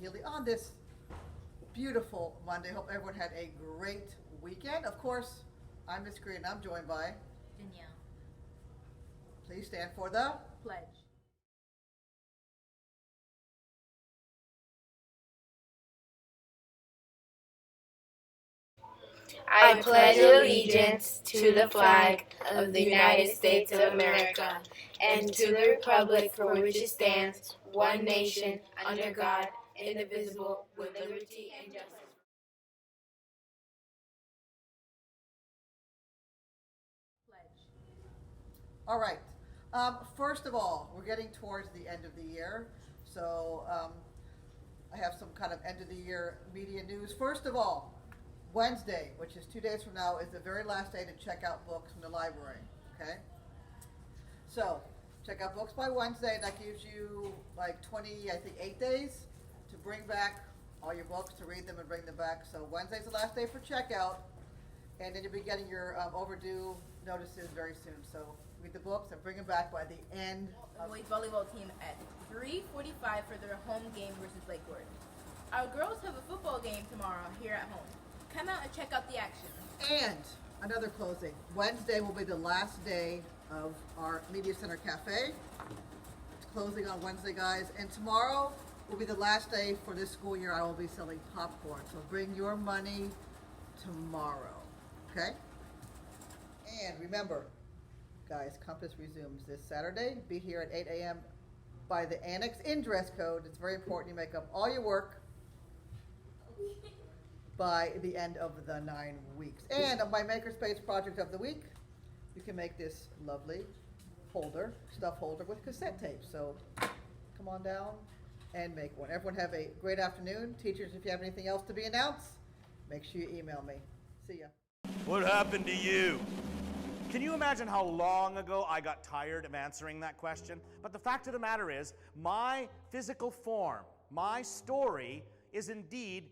Healy on this beautiful Monday. Hope everyone had a great weekend. Of course, I'm Miss Green. I'm joined by Danielle. Please stand for the Pledge. I pledge allegiance to the flag of the United States of America and to the republic for which it stands, one nation, under God, indivisible, with liberty and justice. Pledge. All right. First of all, we're getting towards the end of the year, so I have some kind of end of the year media news. First of all, Wednesday, which is 2 days from now, is the very last day to check out books from the library. Okay? So, check out books by Wednesday. That gives you like 20, I think 8 days to bring back all your books, to read them and bring them back. So, Wednesday's the last day for checkout, and then you'll be getting your overdue notices very soon. So, read the books and bring them back by the end The boys volleyball team at 3:45 for their home game versus Lakewood. Our girls have a football game tomorrow here at home. Come out and check out the action. And another closing. Wednesday will be the last day of our Media Center Cafe. It's closing on Wednesday, guys. And tomorrow will be the last day for this school year. I will be selling popcorn. So bring your money tomorrow. Okay? And remember, guys, Compass resumes this Saturday. Be here at 8 a.m. by the annex in dress code. It's very important you make up all your work by the end of the 9 weeks. And on my Makerspace project of the week, you can make this lovely holder, stuff holder with cassette tape. So come on down and make one. Everyone have a great afternoon. Teachers, if you have anything else to be announced, make sure you email me. See ya. What happened to you? Can you imagine how long ago I got tired of answering that question? But the fact of the matter is, my physical form, my story, is indeed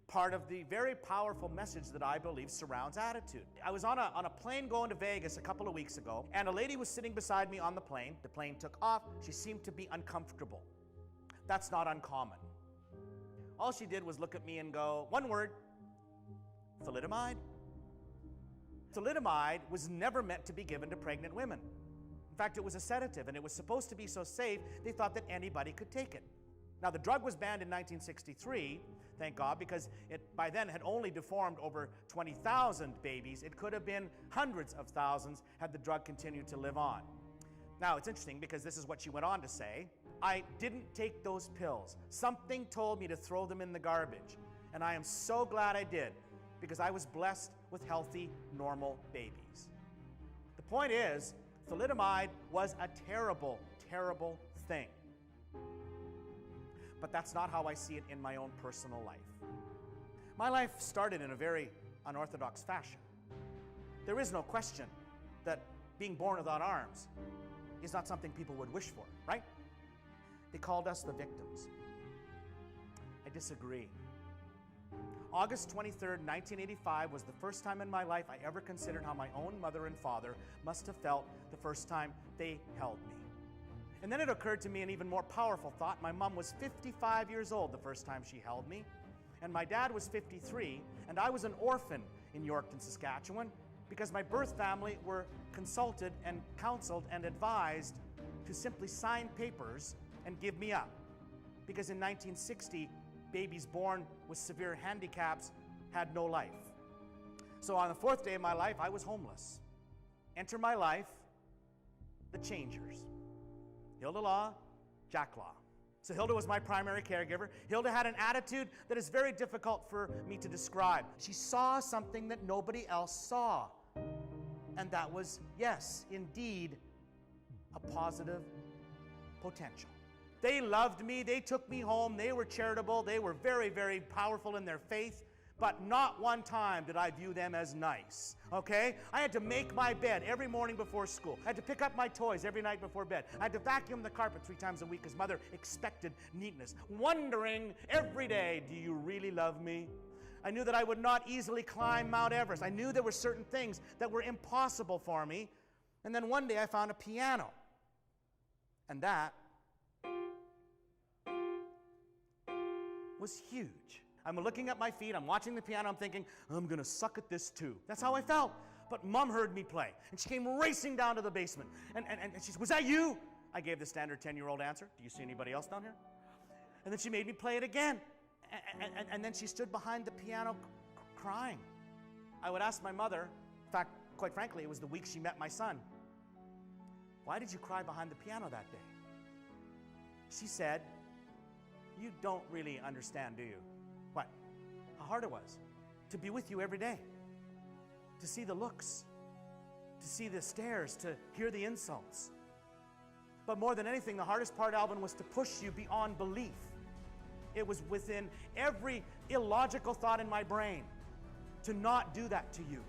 part of the very powerful message that I believe surrounds attitude. I was on a plane going to Vegas a couple of weeks ago, and a lady was sitting beside me on the plane. The plane took off. She seemed to be uncomfortable. That's not uncommon. All she did was look at me and go, one word, thalidomide. Thalidomide was never meant to be given to pregnant women. In fact, it was a sedative, and it was supposed to be so safe, they thought that anybody could take it. Now, the drug was banned in 1963, thank God, because it by then had only deformed over 20,000 babies. It could have been hundreds of thousands had the drug continued to live on. Now, it's interesting because this is what she went on to say. I didn't take those pills. Something told me to throw them in the garbage. And I am so glad I did, because I was blessed with healthy, normal babies. The point is, thalidomide was a terrible, terrible thing. But that's not how I see it in my own personal life. My life started in a very unorthodox fashion. There is no question that being born without arms is not something people would wish for, right? They called us the victims. I disagree. August 23rd, 1985 was the first time in my life I ever considered how my own mother and father must have felt the first time they held me. And then it occurred to me an even more powerful thought. My mom was 55 years old the first time she held me, and my dad was 53, and I was an orphan in Yorkton, Saskatchewan, because my birth family were consulted and counseled and advised to simply sign papers and give me up. Because in 1960, babies born with severe handicaps had no life. So on the fourth day of my life, I was homeless. Enter my life, the Changers. Hilda Law, Jack Law. So Hilda was my primary caregiver. Hilda had an attitude that is very difficult for me to describe. She saw something that nobody else saw. And that was, yes, indeed, a positive potential. They loved me. They took me home. They were charitable. They were very, very powerful in their faith. But not one time did I view them as nice, okay? I had to make my bed every morning before school. I had to pick up my toys every night before bed. I had to vacuum the carpet 3 times a week because Mother expected neatness. Wondering every day, do you really love me? I knew that I would not easily climb Mount Everest. I knew there were certain things that were impossible for me. And then one day I found a piano. And that was huge. I'm looking at my feet, I'm watching the piano, I'm thinking, I'm gonna suck at this too. That's how I felt. But Mom heard me play, and she came racing down to the basement. And she said, was that you? I gave the standard 10-year-old answer. Do you see anybody else down here? And then she made me play it again. And then she stood behind the piano crying. I would ask my mother, in fact, quite frankly, it was the week she met my son, why did you cry behind the piano that day? She said, you don't really understand, do you? What? How hard it was to be with you every day, to see the looks, to see the stares, to hear the insults. But more than anything, the hardest part, Alvin, was to push you beyond belief. It was within every illogical thought in my brain to not do that to you,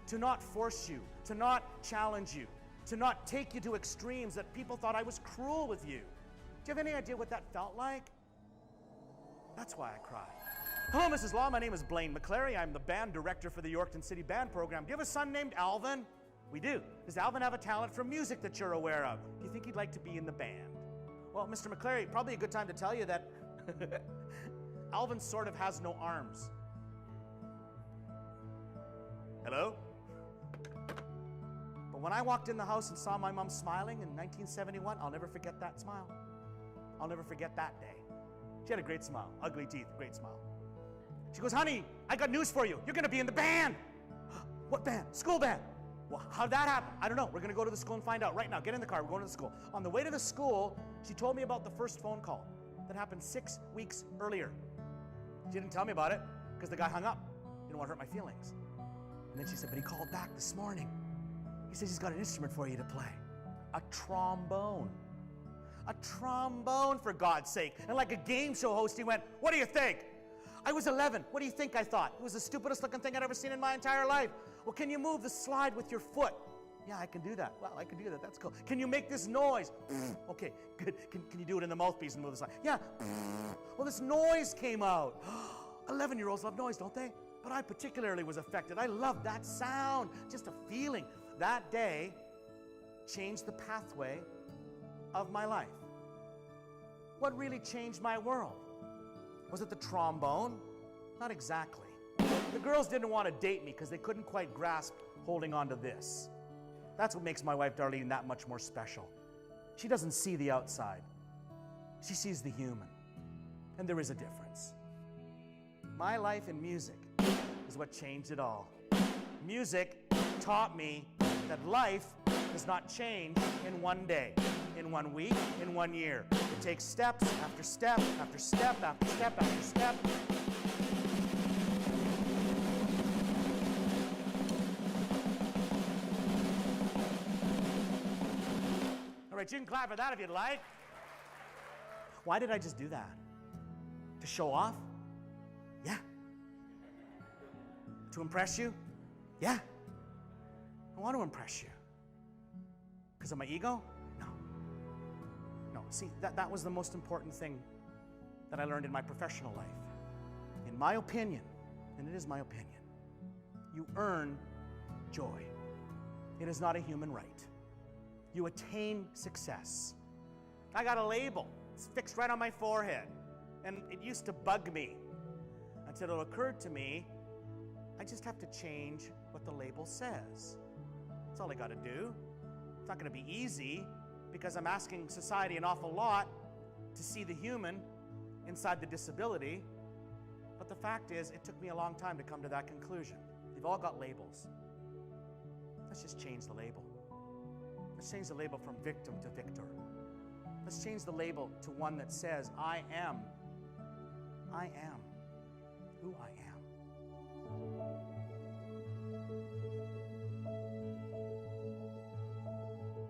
to not force you, to not challenge you, to not take you to extremes that people thought I was cruel with you. Do you have any idea what that felt like? That's why I cried. Hello, Mrs. Law. My name is Blaine McClary. I'm the band director for the Yorkton City Band Program. Do you have a son named Alvin? We do. Does Alvin have a talent for music that you're aware of? Do you think he'd like to be in the band? Well, Mr. McClary, probably a good time to tell you that Alvin sort of has no arms. Hello? But when I walked in the house and saw my mom smiling in 1971, I'll never forget that smile. I'll never forget that day. She had a great smile, ugly teeth, great smile. She goes, honey, I got news for you. You're gonna be in the band. What band? School band. Well, how'd that happen? I don't know. We're gonna go to the school and find out right now. Get in the car, we're going to the school. On the way to the school, she told me about the first phone call that happened 6 weeks earlier. She didn't tell me about it because the guy hung up. Didn't want to hurt my feelings. And then she said, but he called back this morning. He says he's got an instrument for you to play. A trombone. A trombone, for God's sake. And like a game show host, he went, what do you think? I was 11. What do you think I thought? It was the stupidest looking thing I'd ever seen in my entire life. Well, can you move the slide with your foot? Yeah, I can do that. Well, I can do that. That's cool. Can you make this noise? Okay, good. Can you do it in the mouthpiece and move the slide? Yeah. Well, this noise came out. 11-year-olds love noise, don't they? But I particularly was affected. I loved that sound. Just a feeling. That day changed the pathway of my life. What really changed my world? Was it the trombone? Not exactly. The girls didn't want to date me because they couldn't quite grasp holding on to this. That's what makes my wife Darlene that much more special. She doesn't see the outside. She sees the human. And there is a difference. My life in music is what changed it all. Music taught me that life does not change in one day, in 1 week, in 1 year. It takes steps after step after step after step after step. All right, you can clap for that if you'd like. Why did I just do that? To show off? Yeah. To impress you? Yeah. I want to impress you. Because of my ego? No. No, see, that was the most important thing that I learned in my professional life. In my opinion, and it is my opinion, you earn joy. It is not a human right. You attain success. I got a label. It's fixed right on my forehead. And it used to bug me until it occurred to me, I just have to change what the label says. That's all I got to do. It's not going to be easy because I'm asking society an awful lot to see the human inside the disability. But the fact is, it took me a long time to come to that conclusion. They've all got labels. Let's just change the label. Let's change the label from victim to victor. Let's change the label to one that says, I am who I am.